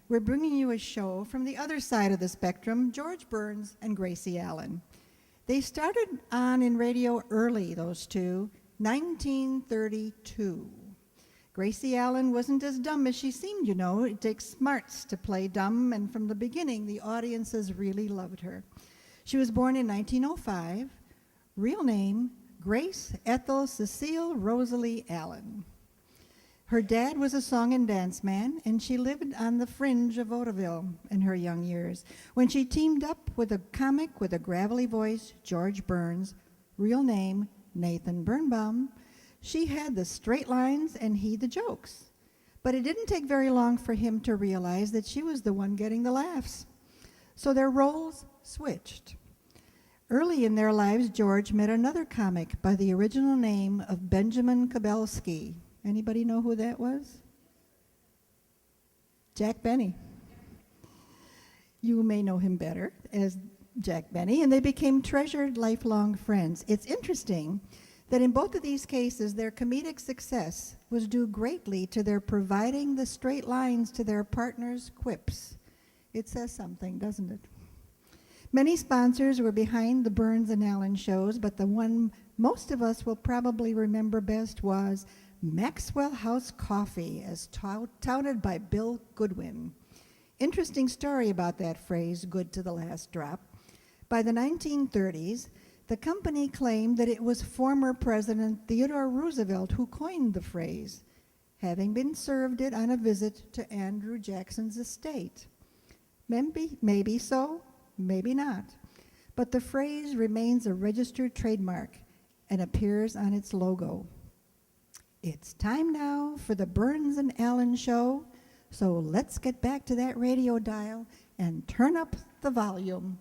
we're bringing you a show from the other side of the spectrum, George Burns and Gracie Allen. They started on in radio early, those two, 1932. Gracie Allen wasn't as dumb as she seemed, you know. It takes smarts to play dumb, and from the beginning, the audiences really loved her. She was born in 1905. Real name, Grace Ethel Cecile Rosalie Allen. Her dad was a song and dance man, and she lived on the fringe of vaudeville in her young years when she teamed up with a comic with a gravelly voice, George Burns, real name, Nathan Birnbaum. She had the straight lines and he the jokes. But it didn't take very long for him to realize that she was the one getting the laughs. So their roles switched. Early in their lives, George met another comic by the original name of Benjamin Kabelski. Anybody know who that was? Jack Benny. You may know him better as Jack Benny, and they became treasured lifelong friends. It's interesting that in both of these cases, their comedic success was due greatly to their providing the straight lines to their partners' quips. It says something, doesn't it? Many sponsors were behind the Burns and Allen shows, but the one most of us will probably remember best was Maxwell House Coffee, as touted by Bill Goodwin. Interesting story about that phrase, good to the last drop. By the 1930s, the company claimed that it was former President Theodore Roosevelt who coined the phrase, having been served it on a visit to Andrew Jackson's estate. Maybe so, maybe not. But the phrase remains a registered trademark and appears on its logo. It's time now for the Burns and Allen show, so let's get back to that radio dial and turn up the volume.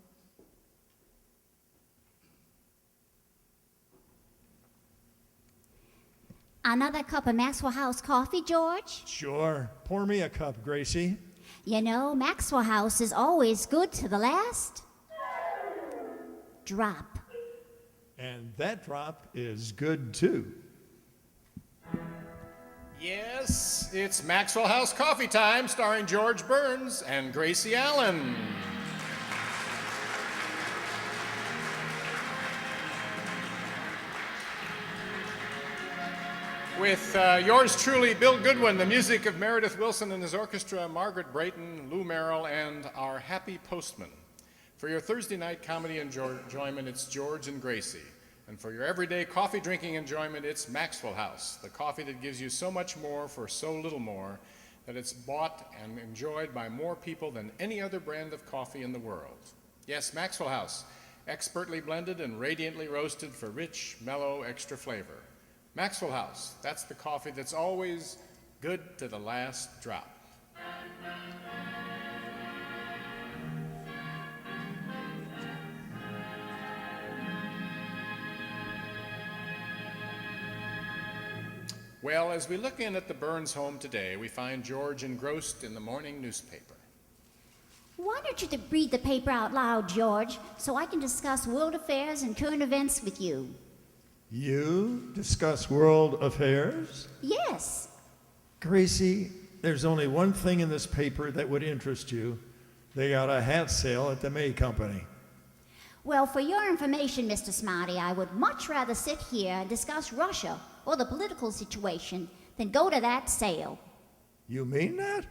Another cup of Maxwell House coffee, George? Sure. Pour me a cup, Gracie. You know, Maxwell House is always good to the last drop. And that drop is good too. Yes, it's Maxwell House Coffee Time, starring George Burns and Gracie Allen. With yours truly, Bill Goodwin, the music of Meredith Wilson and his orchestra, Margaret Brayton, Lou Merrill, and our happy postman. For your Thursday night comedy enjoyment, it's George and Gracie. And for your everyday coffee drinking enjoyment, it's Maxwell House, the coffee that gives you so much more for so little more that it's bought and enjoyed by more people than any other brand of coffee in the world. Yes, Maxwell House, expertly blended and radiantly roasted for rich, mellow, extra flavor. Maxwell House, that's the coffee that's always good to the last drop. Well, as we look in at the Burns home today, we find George engrossed in the morning newspaper. Why don't you read the paper out loud, George, so I can discuss world affairs and current events with you? You discuss world affairs? Yes. Gracie, there's only one thing in this paper that would interest you. They got a hat sale at the May Company. Well, for your information, Mr. Smarty, I would much rather sit here and discuss Russia or the political situation than go to that sale. You mean that?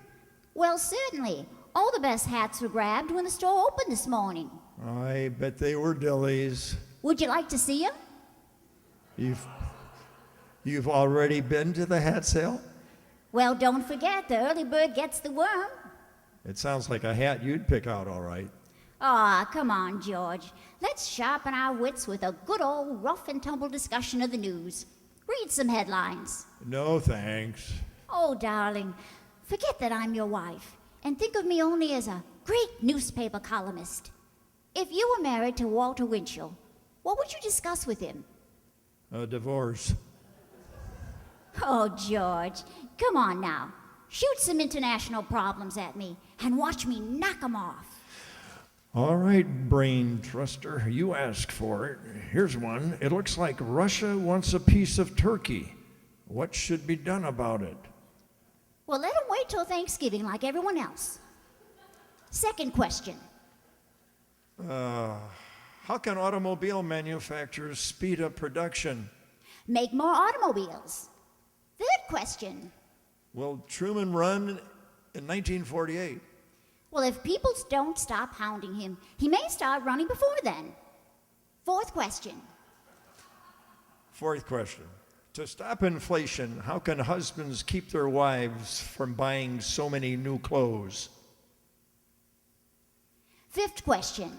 Well, certainly. All the best hats were grabbed when the store opened this morning. I bet they were dillies. Would you like to see them? You've already been to the hat sale? Well, don't forget, the early bird gets the worm. It sounds like a hat you'd pick out all right. Aw, come on, George. Let's sharpen our wits with a good old rough and tumble discussion of the news. Read some headlines. No, thanks. Oh, darling, forget that I'm your wife, and think of me only as a great newspaper columnist. If you were married to Walter Winchell, what would you discuss with him? A divorce. Oh, George, come on now. Shoot some international problems at me and watch me knock 'em off. All right, brain truster, you asked for it. Here's one. It looks like Russia wants a piece of Turkey. What should be done about it? Well, let 'em wait till Thanksgiving like everyone else. Second question. How can automobile manufacturers speed up production? Make more automobiles. Third question. Will Truman run in 1948? Well, if people don't stop hounding him, he may start running before then. Fourth question. Fourth question. To stop inflation, how can husbands keep their wives from buying so many new clothes? Fifth question.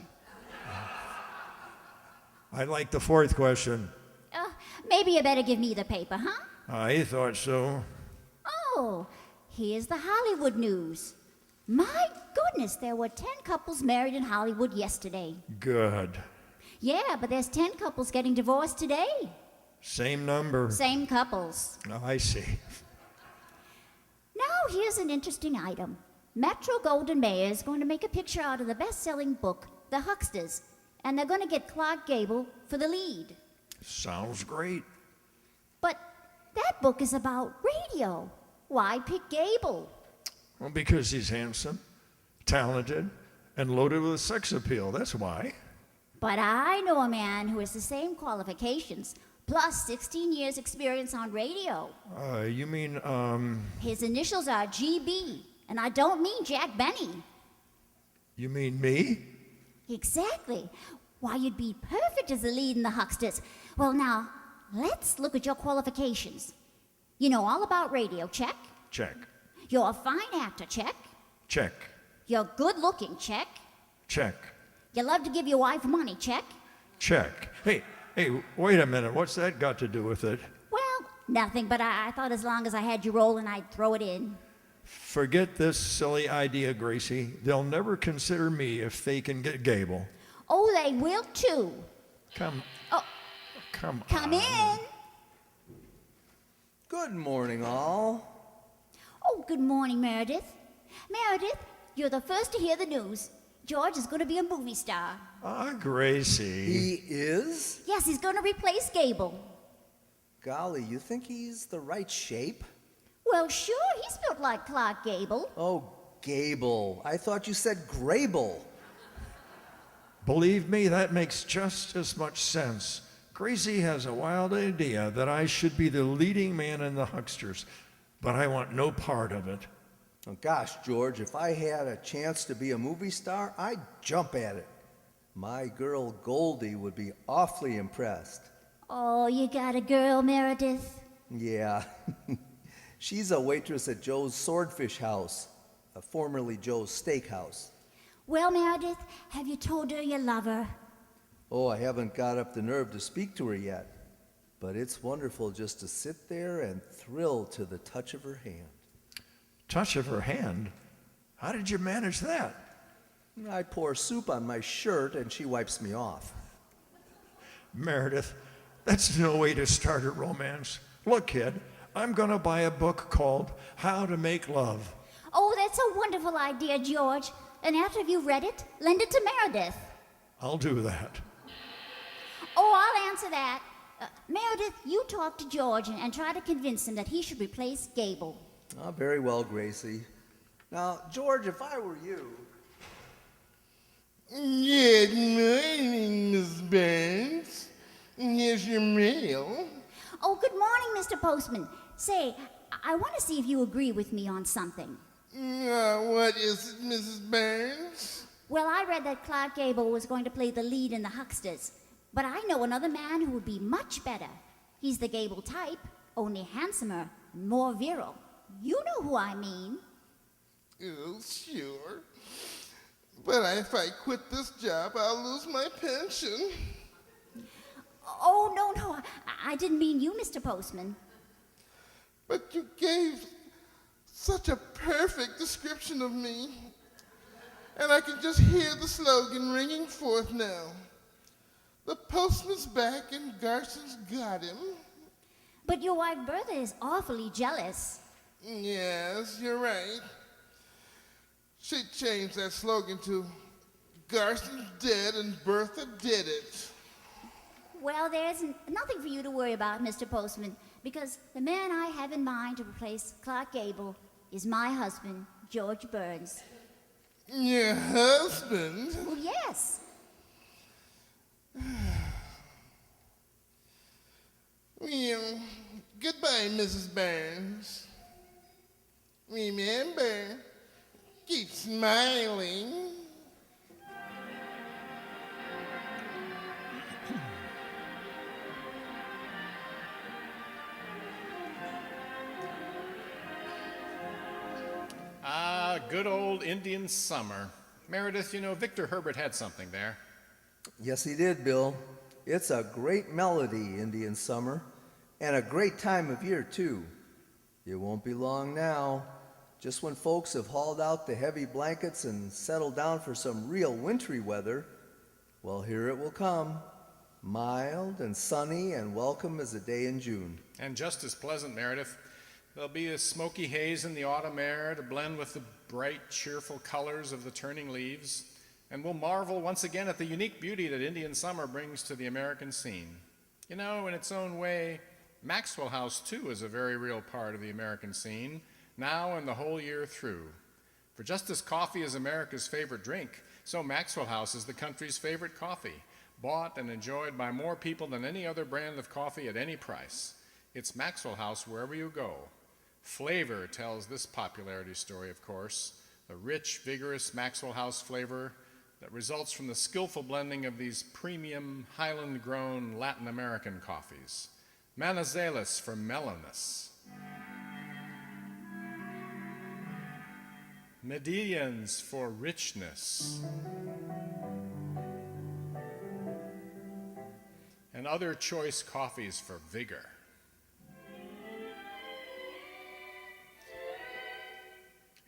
I like the fourth question. Maybe you better give me the paper, huh? I thought so. Oh, here's the Hollywood news. My goodness, there were 10 couples married in Hollywood yesterday. Good. Yeah, but there's 10 couples getting divorced today. Same number. Same couples. Oh, I see. Now, here's an interesting item. Metro Goldwyn Mayer is going to make a picture out of the best-selling book, The Hucksters, and they're going to get Clark Gable for the lead. Sounds great. But that book is about radio. Why pick Gable? Well, because he's handsome, talented, and loaded with sex appeal. That's why. But I know a man who has the same qualifications, plus 16 years experience on radio. You mean, His initials are GB, and I don't mean Jack Benny. you mean me? Exactly. Why, you'd be perfect as the lead in the Hucksters. Well, now, let's look at your qualifications. You know all about radio, check. Check. You're a fine actor, check. Check. You're good looking, check. Check. You love to give your wife money, check. Check. Hey, wait a minute. What's that got to do with it? Well, nothing, but I thought as long as I had you rolling, I'd throw it in. Forget this silly idea, Gracie. They'll never consider me if they can get Gable. Oh, they will too. Come Come on. in. Good morning, all. Oh, good morning, Meredith. Meredith, you're the first to hear the news. George is going to be a movie star. Gracie. He is? Yes, he's going to replace Gable. Golly, you think he's the right shape? Well, sure, he's built like Clark Gable. Oh, Gable. I thought you said Grable. Believe me, that makes just as much sense. Gracie has a wild idea that I should be the leading man in the Hucksters, but I want no part of it. Oh, gosh, George, if I had a chance to be a movie star, I'd jump at it. My girl Goldie would be awfully impressed. Oh, you got a girl, Meredith? Yeah. She's a waitress at Joe's Swordfish House, formerly Joe's Steakhouse. Well, Meredith, have you told her you love her? Oh, I haven't got up the nerve to speak to her yet, but it's wonderful just to sit there and thrill to the touch of her hand. Touch of her hand? How did you manage that? I pour soup on my shirt and she wipes me off. Meredith, that's no way to start a romance. Look, kid, I'm going to buy a book called How to Make Love. Oh, that's a wonderful idea, George. And after you've read it, lend it to Meredith. I'll do that. Oh, I'll answer that. Meredith, you talk to George and try to convince him that he should replace Gable. Oh, very well, Gracie. Now, George, if I were you... Good morning, Miss Burns. Here's your mail. Oh, good morning, Mr. Postman. Say, I want to see if you agree with me on something. What is it, Mrs. Burns? Well, I read that Clark Gable was going to play the lead in the Hucksters, but I know another man who would be much better. He's the Gable type, only handsomer, more virile. You know who I mean. Oh, sure. But if I quit this job, I'll lose my pension. Oh, no, I didn't mean you, Mr. Postman. But you gave such a perfect description of me. And I can just hear the slogan ringing forth now. The postman's back and Garson's got him. But your wife Bertha is awfully jealous. Yes, you're right. She changed that slogan to Garson's dead and Bertha did it. Well, there's nothing for you to worry about, Mr. Postman, because the man I have in mind to replace Clark Gable is my husband, George Burns. Your husband? Well, yes. Well, goodbye, Mrs. Burns. Remember, keep smiling. Ah, good old Indian summer. Meredith, you know, Victor Herbert had something there. Yes, he did, Bill. It's a great melody, Indian Summer, and a great time of year, too. It won't be long now. Just when folks have hauled out the heavy blankets and settled down for some real wintry weather, well, here it will come. Mild and sunny and welcome as a day in June. And just as pleasant, Meredith. There'll be a smoky haze in the autumn air to blend with the bright, cheerful colors of the turning leaves. And we'll marvel once again at the unique beauty that Indian summer brings to the American scene. You know, in its own way, Maxwell House, too, is a very real part of the American scene, now and the whole year through. For just as coffee is America's favorite drink, so Maxwell House is the country's favorite coffee, bought and enjoyed by more people than any other brand of coffee at any price. It's Maxwell House wherever you go. Flavor tells this popularity story, of course, the rich, vigorous Maxwell House flavor that results from the skillful blending of these premium, highland-grown Latin American coffees. Manizales for mellowness. Medellins for richness. And other choice coffees for vigor.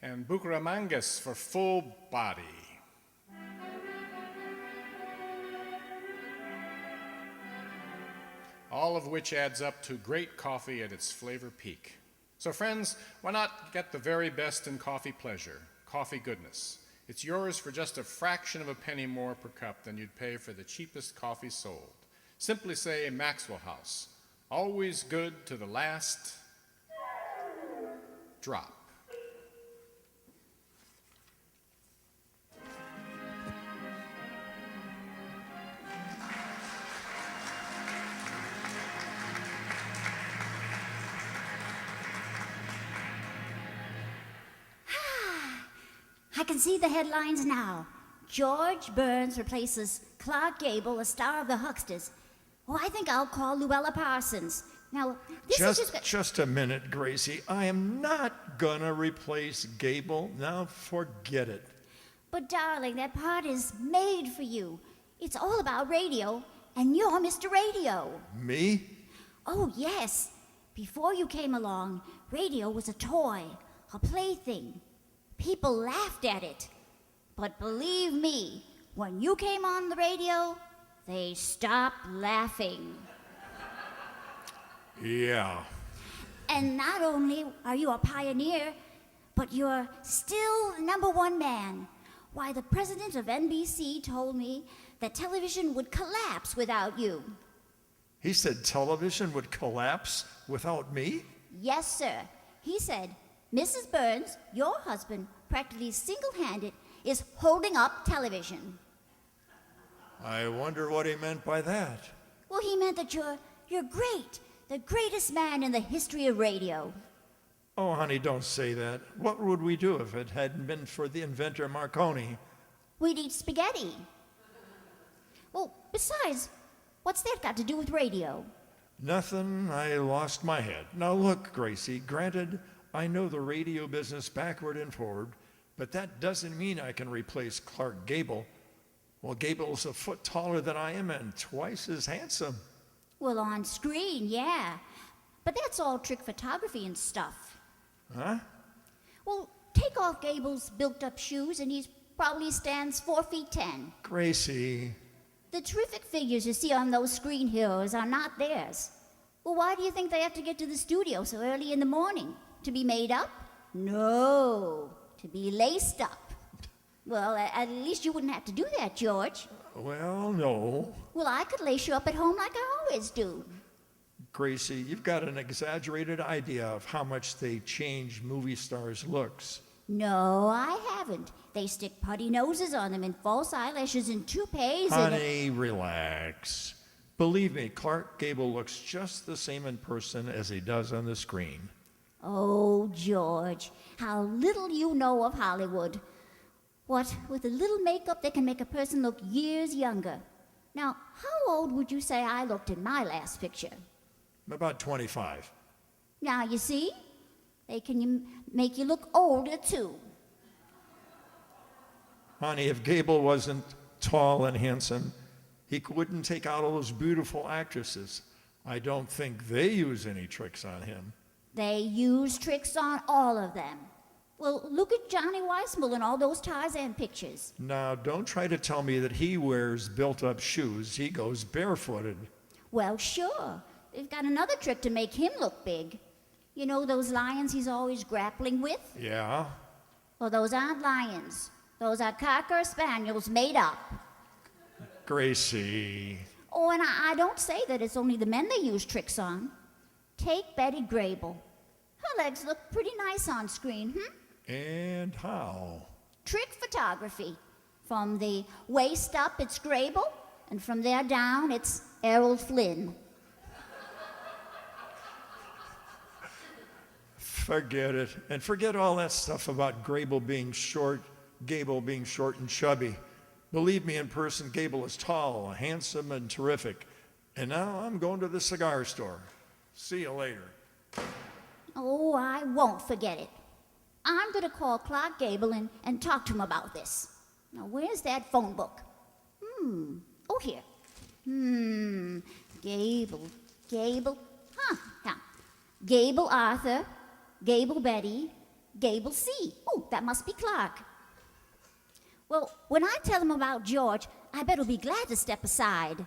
And Bucaramangas for full body. All of which adds up to great coffee at its flavor peak. So friends, why not get the very best in coffee pleasure, coffee goodness? It's yours for just a fraction of a penny more per cup than you'd pay for the cheapest coffee sold. Simply say Maxwell House, always good to the last drop. I can see the headlines now. George Burns replaces Clark Gable, a star of the Hucksters. Oh, I think I'll call Luella Parsons. Now, this is Just a minute, Gracie. I am not gonna replace Gable. Now forget it. But darling, that part is made for you. It's all about radio, and you're Mr. Radio. Me? Oh, yes. Before you came along, radio was a toy, a plaything. People laughed at it. But believe me, when you came on the radio, they stopped laughing. Yeah. And not only are you a pioneer, but you're still the #1 man. Why, the president of NBC told me that television would collapse without you. He said television would collapse without me? Yes, sir. He said, Mrs. Burns, your husband, practically single-handed, is holding up television. I wonder what he meant by that. Well, he meant that you're great, the greatest man in the history of radio. Oh, honey, don't say that. What would we do if it hadn't been for the inventor Marconi? We'd eat spaghetti. Well, besides, what's that got to do with radio? Nothing. I lost my head. Now look, Gracie, granted, I know the radio business backward and forward, but that doesn't mean I can replace Clark Gable. Well, Gable's a foot taller than I am and twice as handsome. Well, on screen, yeah. But that's all trick photography and stuff. Huh? Well, take off Gable's built-up shoes and he probably stands 4 feet 10. Gracie. The terrific figures you see on those screen heroes are not theirs. Well, why do you think they have to get to the studio so early in the morning? To be made up? No, to be laced up. Well, at least you wouldn't have to do that, George. Well, no. Well, I could lace you up at home like I always do. Gracie, you've got an exaggerated idea of how much they change movie stars' looks. No, I haven't. They stick putty noses on them and false eyelashes and toupees and... Honey, relax. Believe me, Clark Gable looks just the same in person as he does on the screen. Oh, George, how little you know of Hollywood. What, with a little makeup, they can make a person look years younger. Now, how old would you say I looked in my last picture? About 25. Now, you see, they can make you look older, too. Honey, if Gable wasn't tall and handsome, he wouldn't take out all those beautiful actresses. I don't think they use any tricks on him. They use tricks on all of them. Well, look at Johnny Weissmuller in all those Tarzan pictures. Now, don't try to tell me that he wears built-up shoes. He goes barefooted. Well, sure. They've got another trick to make him look big. You know those lions he's always grappling with? Yeah? Well, those aren't lions. Those are Cocker Spaniels made up. Gracie. Oh, and I don't say that it's only the men they use tricks on. Take Betty Grable. Her legs look pretty nice on screen, And how? Trick photography. From the waist up, it's Grable, and from there down, it's Errol Flynn. Forget it. And forget all that stuff about Gable being short and chubby. Believe me, in person, Gable is tall, handsome, and terrific. And now I'm going to the cigar store. See you later. Oh, I won't forget it. I'm going to call Clark Gable and talk to him about this. Now, where's that phone book? Oh, here. Gable. Yeah. Gable Arthur, Gable Betty, Gable C. Oh, that must be Clark. Well, when I tell him about George, I bet he'll be glad to step aside.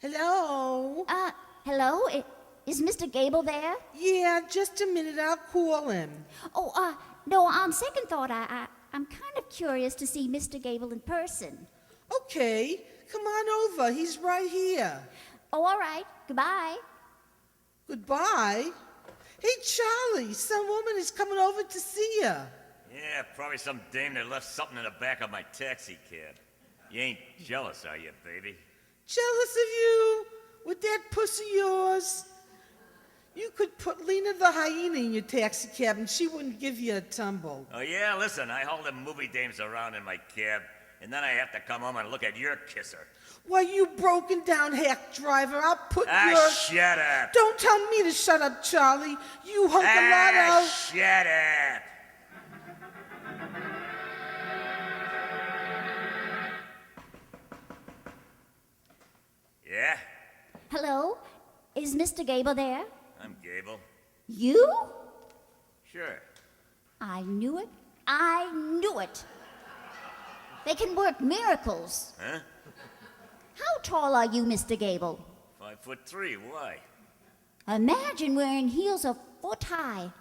Hello? Hello? Is Mr. Gable there? Yeah, just a minute. I'll call him. Oh, no, on second thought, I'm kind of curious to see Mr. Gable in person. Okay, come on over. He's right here. Oh, all right. Goodbye. Goodbye. Hey, Charlie, some woman is coming over to see you. Yeah, probably some dame that left something in the back of my taxi cab. You ain't jealous, are you, baby? Jealous of you? With that puss of yours? You could put Lena the hyena in your taxi cab and she wouldn't give you a tumble. Oh, yeah? Listen, I haul them movie dames around in my cab, and then I have to come home and look at your kisser. Why, you broken down hack driver, I'll put your... Shut up! Don't tell me to shut up, Charlie. You hunk a lot of... Shut up! Yeah? Hello? Is Mr. Gable there? I'm Gable. You? Sure. I knew it. I knew it. They can work miracles. Huh? How tall are you, Mr. Gable? 5'3". Why? Imagine wearing heels a foot high.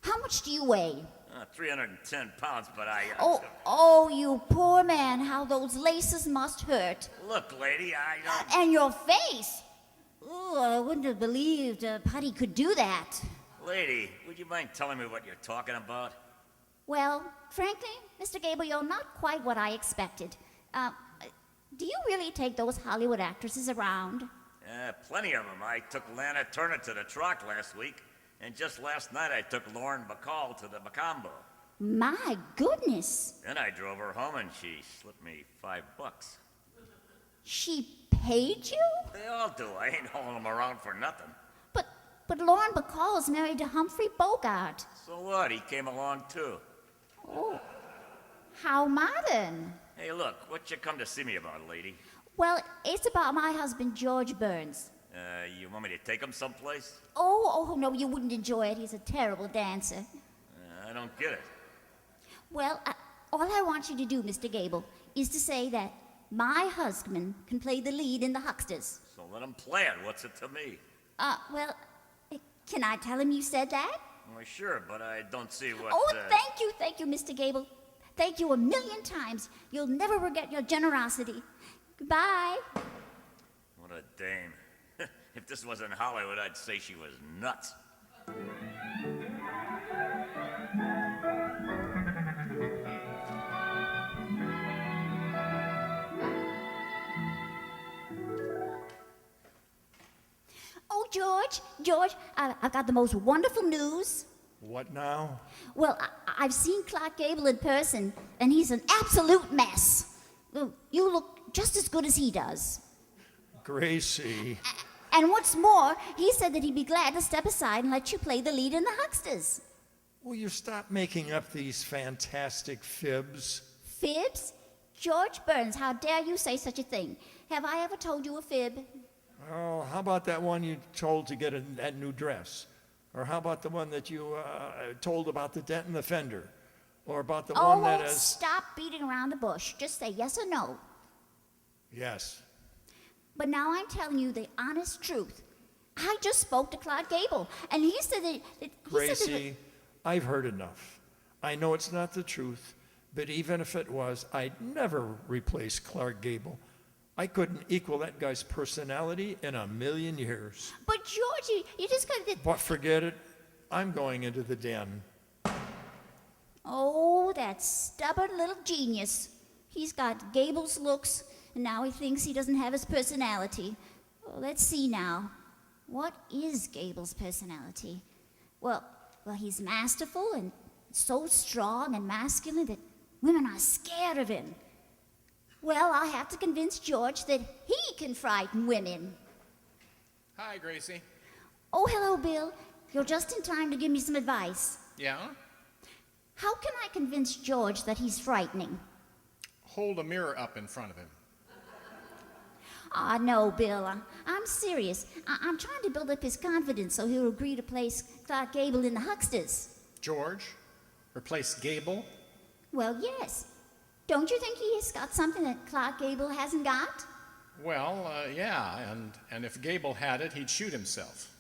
How much do you weigh? 310 pounds, but Oh, you poor man, how those laces must hurt. Look, lady, I don't... And your face. Ooh, I wouldn't have believed Putty could do that. Lady, would you mind telling me what you're talking about? Well, frankly, Mr. Gable, you're not quite what I expected. Do you really take those Hollywood actresses around? Plenty of them. I took Lana Turner to the Troc last week, and just last night I took Lauren Bacall to the Macombo. My goodness. Then I drove her home and she slipped me $5. She paid you? They all do. I ain't hauling them around for nothing. But Lauren Bacall is married to Humphrey Bogart. So what? He came along too. Oh, how modern. Hey, look, what you come to see me about, lady? Well, it's about my husband, George Burns. You want me to take him someplace? Oh, no, you wouldn't enjoy it. He's a terrible dancer. I don't get it. Well, all I want you to do, Mr. Gable, is to say that my husband can play the lead in The Hucksters. So let him play it. What's it to me? Well, can I tell him you said that? Well, sure, but I don't see what... Oh, thank you, Mr. Gable. Thank you a million times. You'll never regret your generosity. Bye. What a dame. If this wasn't Hollywood, I'd say she was nuts. Oh, George, I've got the most wonderful news. What now? Well, I've seen Clark Gable in person, and he's an absolute mess. You look just as good as he does. Gracie. And what's more, he said that he'd be glad to step aside and let you play the lead in the Hucksters. Will you stop making up these fantastic fibs? Fibs? George Burns, how dare you say such a thing? Have I ever told you a fib? Oh, how about that one you told to get that new dress? Or how about the one that you told about the dent in the fender? Or about the one that has... stop beating around the bush. Just say yes or no. Yes. But now I'm telling you the honest truth. I just spoke to Clark Gable, and he said that... Gracie, I've heard enough. I know it's not the truth, but even if it was, I'd never replace Clark Gable. I couldn't equal that guy's personality in a million years. But George, you just got to... But forget it. I'm going into the den. Oh, that stubborn little genius. He's got Gable's looks, and now he thinks he doesn't have his personality. Well, let's see now. What is Gable's personality? Well, he's masterful and so strong and masculine that women are scared of him. Well, I'll have to convince George that he can frighten women. Hi, Gracie. Oh, hello, Bill. You're just in time to give me some advice. Yeah? How can I convince George that he's frightening? Hold a mirror up in front of him. No, Bill. I'm serious. I'm trying to build up his confidence so he'll agree to place Clark Gable in the Hucksters. George? Replace Gable? Well, yes. Don't you think he has got something that Clark Gable hasn't got? Well, yeah, and if Gable had it, he'd shoot himself.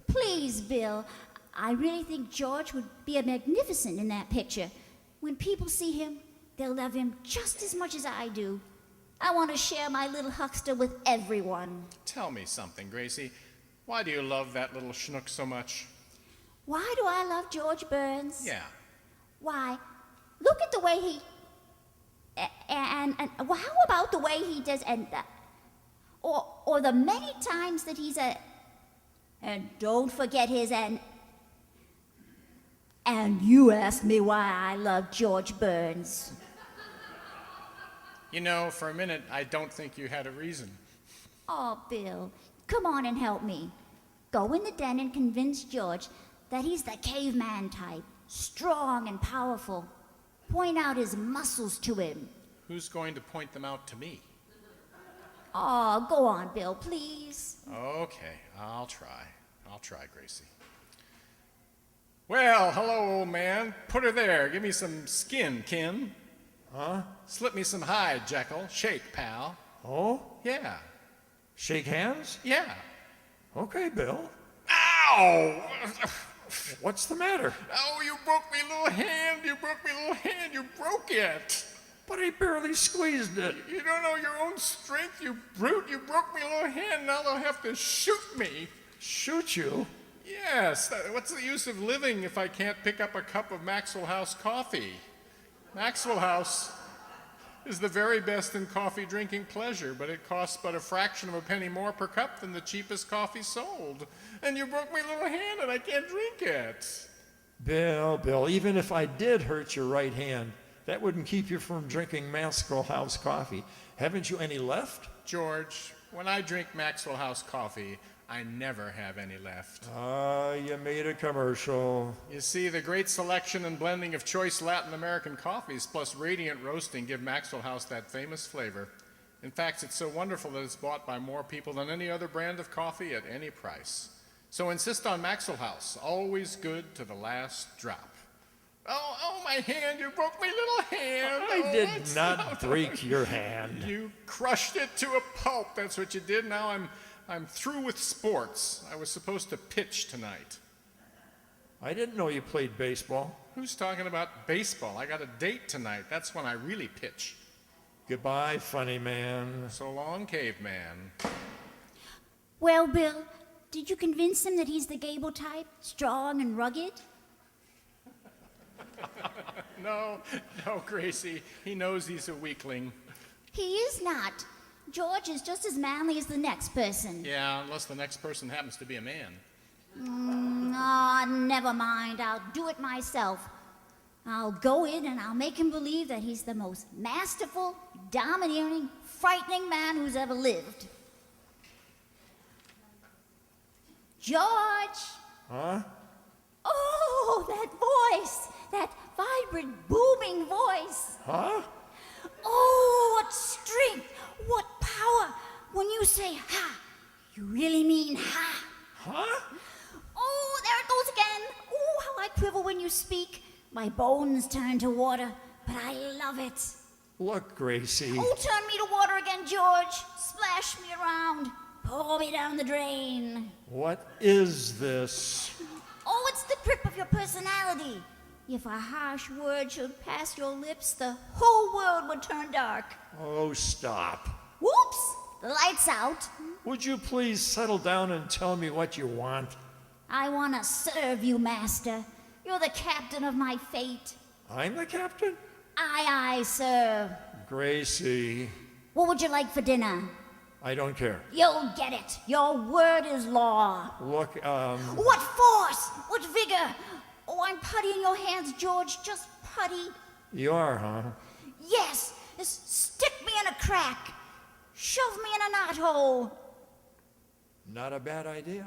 Please, Bill. I really think George would be a magnificent in that picture. When people see him, they'll love him just as much as I do. I want to share my little huckster with everyone. Tell me something, Gracie. Why do you love that little schnook so much? Why do I love George Burns? Yeah. Why, look at the way he... And well, how about the way he does... Or the many times that he's a... And don't forget his... And you ask me why I love George Burns. You know, for a minute, I don't think you had a reason. Oh, Bill, come on and help me. Go in the den and convince George that he's the caveman type, strong and powerful. Point out his muscles to him. Who's going to point them out to me? Oh, go on, Bill, please. Okay, I'll try. I'll try, Gracie. Well, hello, old man. Put her there. Give me some skin, kin. Huh? Slip me some hide, Jekyll. Shake, pal. Oh? Yeah. Shake hands? Yeah. Okay, Bill. Ow! What's the matter? Oh, you broke me little hand. You broke me little hand. You broke it. But he barely squeezed it. You don't know your own strength, you brute. You broke me little hand. Now they'll have to shoot me. Shoot you? Yes. What's the use of living if I can't pick up a cup of Maxwell House coffee? Maxwell House is the very best in coffee drinking pleasure, but it costs but a fraction of a penny more per cup than the cheapest coffee sold. And you broke my little hand and I can't drink it. Bill, even if I did hurt your right hand, that wouldn't keep you from drinking Maxwell House coffee. Haven't you any left? George, when I drink Maxwell House coffee, I never have any left. You made a commercial. You see, the great selection and blending of choice Latin American coffees plus radiant roasting give Maxwell House that famous flavor. In fact, it's so wonderful that it's bought by more people than any other brand of coffee at any price. So insist on Maxwell House, always good to the last drop. Oh, my hand, you broke my little hand. I did not break your hand. You crushed it to a pulp, that's what you did. Now I'm through with sports. I was supposed to pitch tonight. I didn't know you played baseball. Who's talking about baseball? I got a date tonight. That's when I really pitch. Goodbye, funny man. So long, caveman. Well, Bill, did you convince him that he's the Gable type, strong and rugged? No, Gracie. He knows he's a weakling. He is not. George is just as manly as the next person. Yeah, unless the next person happens to be a man. Never mind. I'll do it myself. I'll go in and I'll make him believe that he's the most masterful, domineering, frightening man who's ever lived. George! Huh? Oh, that voice! That vibrant, booming voice! Huh? Oh, what strength! What power! When you say ha, you really mean ha. Huh? Oh, there it goes again. Oh, how I quiver when you speak. My bones turn to water, but I love it. Look, Gracie. Oh, turn me to water again, George. Splash me around. Pour me down the drain. What is this? Oh, it's the grip of your personality. If a harsh word should pass your lips, the whole world would turn dark. Oh, stop. Whoops! The light's out. Would you please settle down and tell me what you want? I want to serve you, Master. You're the captain of my fate. I'm the captain? Aye, sir. Gracie, What would you like for dinner? I don't care. You'll get it. Your word is law. Look, What force! What vigor! Oh, I'm putty in your hands, George. Just putty. you are, huh? Yes! Stick me in a crack. Shove me in a knothole. Not a bad idea.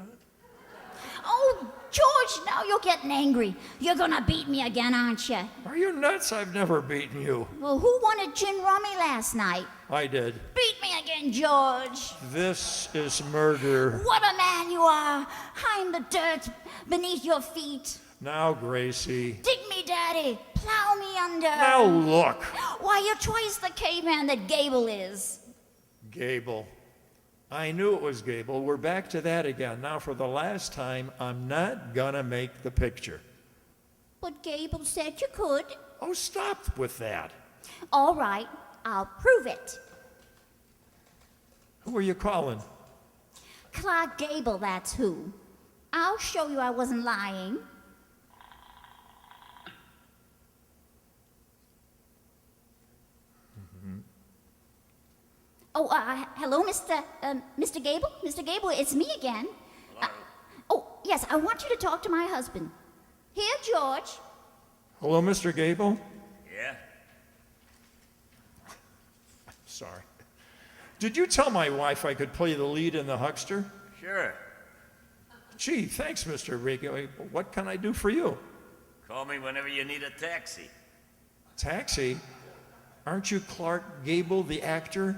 Oh, George, now you're getting angry. You're gonna beat me again, aren't you? Are you nuts? I've never beaten you. Well, who wanted gin rummy last night? I did. Beat me again, George. This is murder. What a man you are. I'm the dirt beneath your feet. Now, Gracie. Dig me, Daddy. Plow me under. Now look. Why, you're twice the caveman that Gable is. Gable. I knew it was Gable. We're back to that again. Now, for the last time, I'm not gonna make the picture. But Gable said you could. Oh, stop with that. All right, I'll prove it. Who are you calling? Clark Gable, that's who. I'll show you I wasn't lying. Oh, hello, Mr. Gable? Mr. Gable, it's me again. Oh, yes, I want you to talk to my husband. Here, George. Hello, Mr. Gable? Yeah? Sorry. Did you tell my wife I could play the lead in The Huckster? Sure. Gee, thanks, Mr. Gable. What can I do for you? Call me whenever you need a taxi. Taxi? Aren't you Clark Gable, the actor?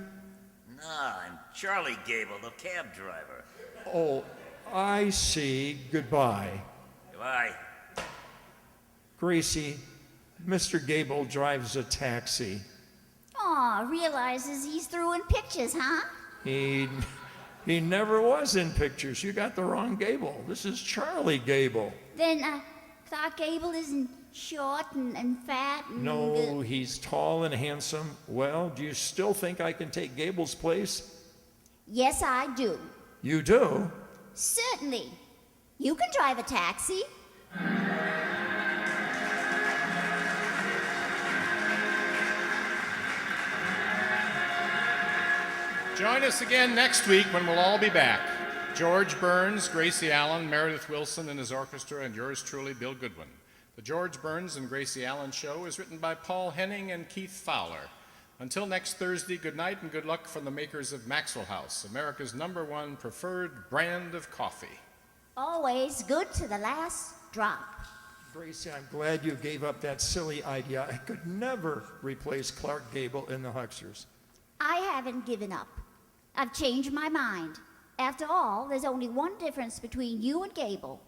Nah, I'm Charlie Gable, the cab driver. Oh, I see. Goodbye. Goodbye. Gracie, Mr. Gable drives a taxi. Aw, realizes he's through in pictures, huh? He never was in pictures. You got the wrong Gable. This is Charlie Gable. Then, Clark Gable isn't short and fat and... No, he's tall and handsome. Well, do you still think I can take Gable's place? Yes, I do. You do? Certainly. You can drive a taxi. Join us again next week when we'll all be back. George Burns, Gracie Allen, Meredith Wilson and his orchestra, and yours truly, Bill Goodwin. The George Burns and Gracie Allen Show is written by Paul Henning and Keith Fowler. Until next Thursday, good night and good luck from the makers of Maxwell House, America's #1 preferred brand of coffee. Always good to the last drop. Gracie, I'm glad you gave up that silly idea. I could never replace Clark Gable in the Hucksters. I haven't given up. I've changed my mind. After all, there's only one difference between you and Gable.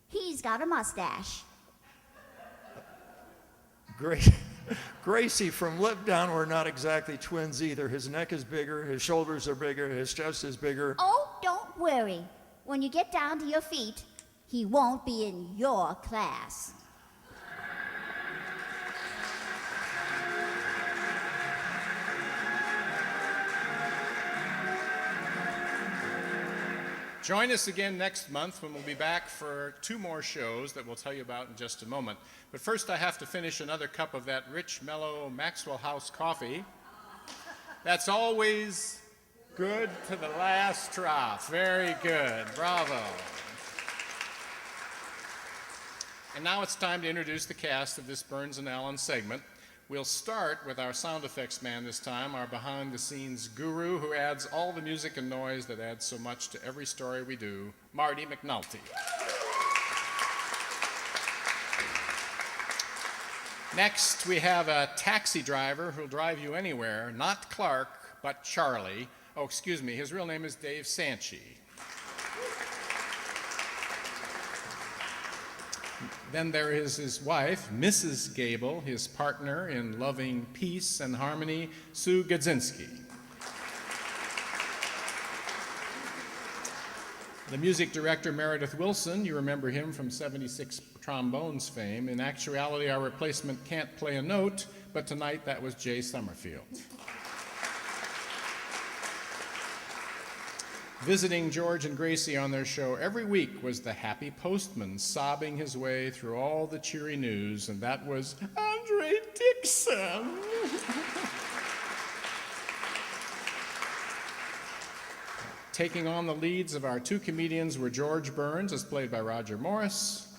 He's got a mustache. Gracie, from lip down, we're not exactly twins either. His neck is bigger, his shoulders are bigger, his chest is bigger. Oh, don't worry. When you get down to your feet, he won't be in your class. Join us again next month when we'll be back for 2 more shows that we'll tell you about in just a moment. But first, I have to finish another cup of that rich, mellow Maxwell House coffee. That's always good to the last drop. Very good. Bravo. And now it's time to introduce the cast of this Burns and Allen segment. We'll start with our sound effects man this time, our behind-the-scenes guru who adds all the music and noise that adds so much to every story we do, Marty McNulty. Next, we have a taxi driver who'll drive you anywhere, not Clark, but Charlie. Oh, excuse me, his real name is Dave Sanchi. Then there is his wife, Mrs. Gable, his partner in loving peace and harmony, Sue Gadzinski. The music director, Meredith Wilson, you remember him from 76 Trombones fame. In actuality, our replacement can't play a note, but tonight that was Jay Summerfield. Visiting George and Gracie on their show every week was the happy postman sobbing his way through all the cheery news, and that was Andre Dixon. Taking on the leads of our 2 comedians were George Burns, as played by Roger Morris,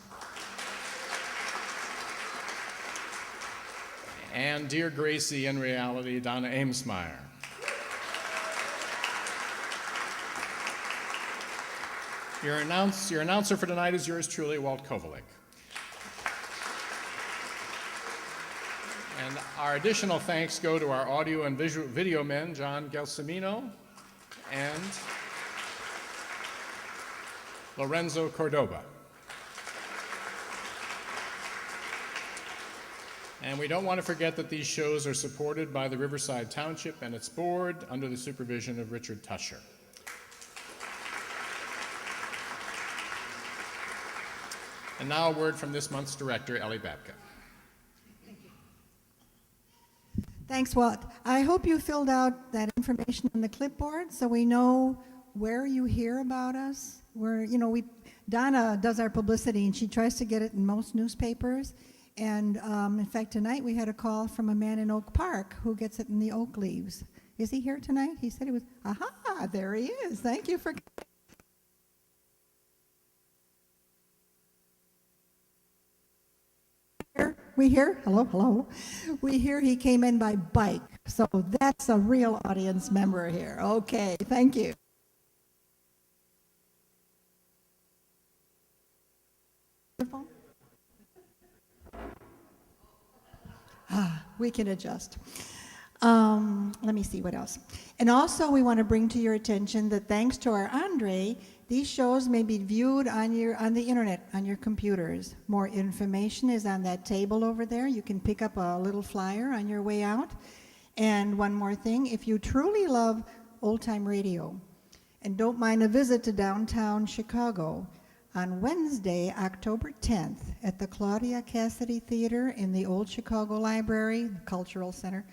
and Dear Gracie, in reality, Donna Amesmeyer. Your announcer for tonight is yours truly, Walt Kovalik. And our additional thanks go to our audio and video men, John Gelsomino and Lorenzo Cordoba. And we don't want to forget that these shows are supported by the Riverside Township and its board under the supervision of Richard Tusher. And now a word from this month's director, Ellie Babka. Thanks, Walt. I hope you filled out that information on the clipboard so we know where you hear about us. Donna does our publicity and she tries to get it in most newspapers. And in fact, tonight we had a call from a man in Oak Park who gets it in the Oak Leaves. Is he here tonight? He said he was. Aha, there he is. Thank you for. We hear, hello. We hear he came in by bike. So that's a real audience member here. Okay, thank you. We can adjust. Let me see what else. And also we want to bring to your attention that thanks to our Andre, these shows may be viewed on the internet, on your computers. More information is on that table over there. You can pick up a little flyer on your way out. And one more thing, if you truly love old-time radio and don't mind a visit to downtown Chicago, on Wednesday, October 10th, at the Claudia Cassidy Theater in the Old Chicago Library, the Cultural Center,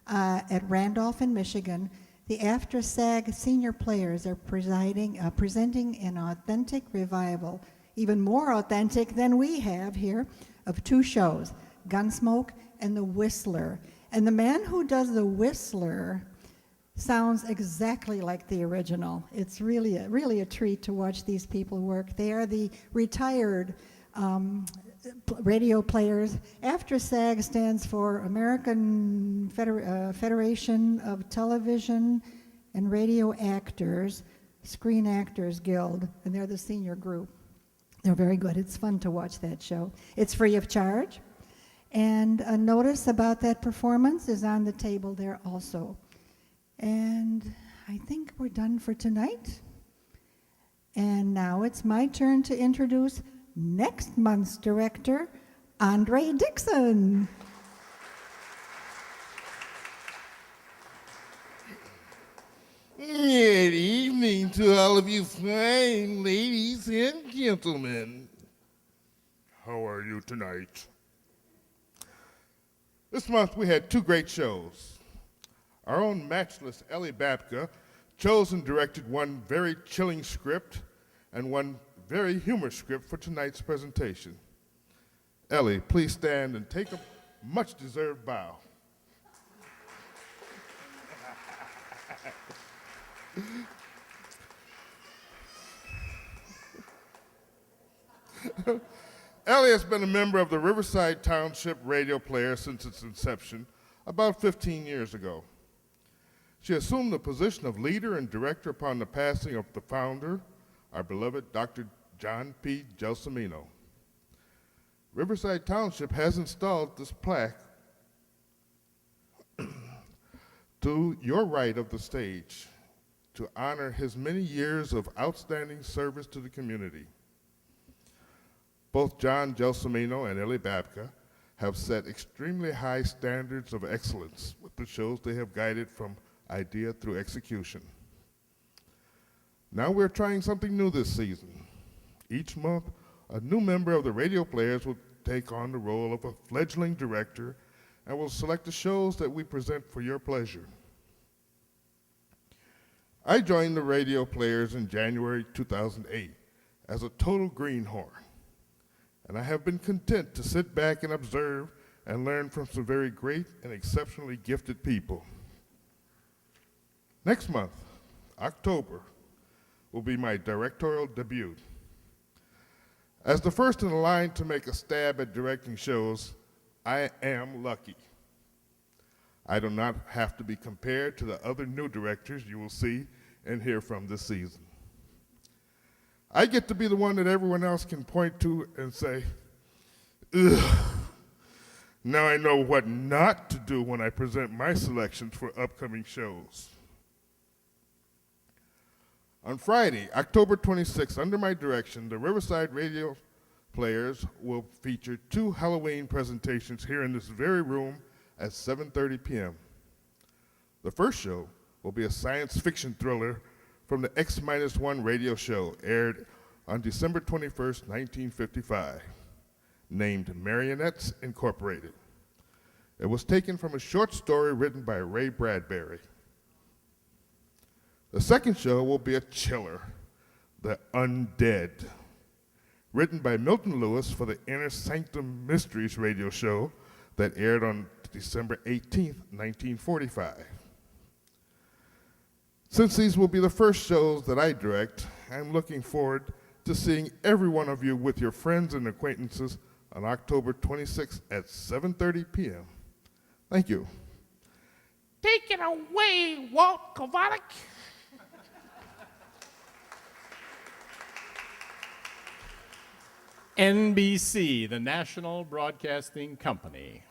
at Randolph in Michigan, the After SAG senior players are presenting an authentic revival, even more authentic than we have here, of 2 shows, Gunsmoke and The Whistler. And the man who does The Whistler sounds exactly like the original. It's really a treat to watch these people work. They are the retired radio players. After SAG stands for American Federation of Television and Radio Actors, Screen Actors Guild, and they're the senior group. They're very good. It's fun to watch that show. It's free of charge. And a notice about that performance is on the table there also. And I think we're done for tonight. And now it's my turn to introduce next month's director, Andre Dixon. Good evening to all of you fine ladies and gentlemen. How are you tonight? This month we had 2 great shows. Our own matchless Ellie Babka chose and directed one very chilling script and one very humorous script for tonight's presentation. Ellie, please stand and take a much-deserved bow. Ellie has been a member of the Riverside Township radio player since its inception about 15 years ago. She assumed the position of leader and director upon the passing of the founder, our beloved Dr. John P. Gelsomino. Riverside Township has installed this plaque to your right of the stage to honor his many years of outstanding service to the community. Both John Gelsomino and Ellie Babka have set extremely high standards of excellence with the shows they have guided from idea through execution. Now we're trying something new this season. Each month, a new member of the radio players will take on the role of a fledgling director and will select the shows that we present for your pleasure. I joined the radio players in January 2008 as a total greenhorn, and I have been content to sit back and observe and learn from some very great and exceptionally gifted people. Next month, October, will be my directorial debut. As the first in the line to make a stab at directing shows, I am lucky. I do not have to be compared to the other new directors you will see and hear from this season. I get to be the one that everyone else can point to and say, ugh, now I know what not to do when I present my selections for upcoming shows. On Friday, October 26th, under my direction, the Riverside Radio Players will feature 2 Halloween presentations here in this very room at 7:30 p.m. The first show will be a science fiction thriller from the X-1 radio show aired on December 21st, 1955, named Marionettes Incorporated. It was taken from a short story written by Ray Bradbury. The second show will be a chiller, The Undead, written by Milton Lewis for the Inner Sanctum Mysteries radio show that aired on December 18th, 1945. Since these will be the first shows that I direct, I'm looking forward to seeing every one of you with your friends and acquaintances on October 26th at 7:30 p.m. Thank you. Take it away, Walt Kovacic. NBC, the National Broadcasting Company.